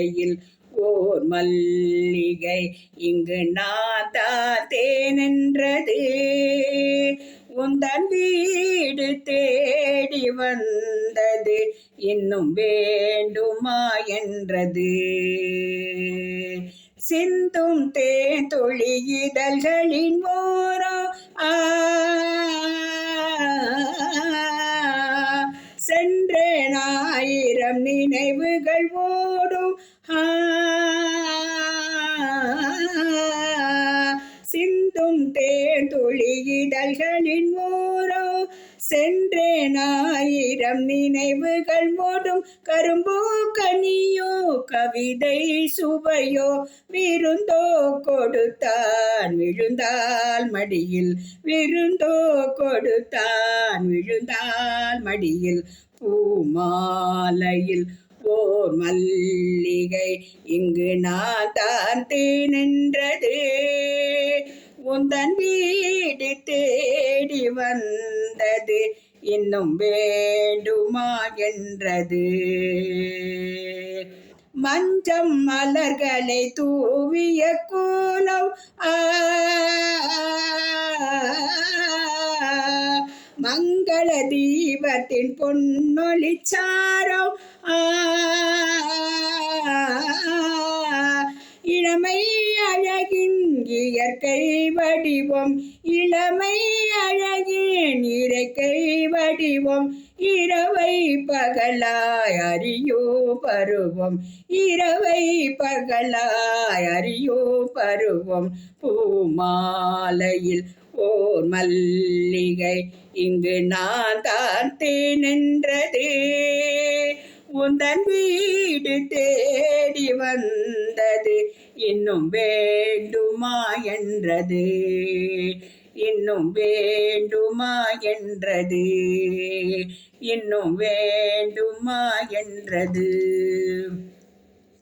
மாலையில் ஓர் மல்லிகை இங்கு நாதாத்தேனென்றது. உந்தன் வீடு தேடி வந்தது இன்னும் வேண்டுமா என்றது. சிந்தும் தேன்துளி இதழ்களின் ஓரம் சென்றேன் ஆயிரம் நினைவுகள் ஓடும். சிந்தும் தேன்துளி இதழ்களின் ஓரம் சென்றேன் ஆயிரம் நினைவுகள் ஓடும். கரும்போ கனியோ கவிதை சுவையோ விருந்தோ கொடுத்தான் விழுந்தால் மடியில். விருந்தோ கொடுத்தான் விழுந்தால் மடியில். பூமாலையில் ஓர் மல்லிகை இங்கு நாதாத்தேனென்றது. உந்தன் வீடு தேடி வந்தது இன்னும் வேண்டுமா என்றது. மஞ்சம் மலர்களை தூவிய கோலம் மங்கள தீபத்தின் பொன்னொளிச்சாரம் இளமை அழகின் இயற்கை வடிவம். இளமை அழகின் இயற்கை வடிவம். இரவை பகலாய் அறியோ பருவம். இரவை பகலாய் அறியோ பருவம். பூமாலையில் ஓர் மல்லிகை இங்கு நாதாத்தேனென்றது. உந்தன் வீடு தேடி வந்தது இன்னும் வேண்டுமா என்றது. இன்னும் வேண்டுமா என்றது. இன்னும் வேண்டுமா என்றது.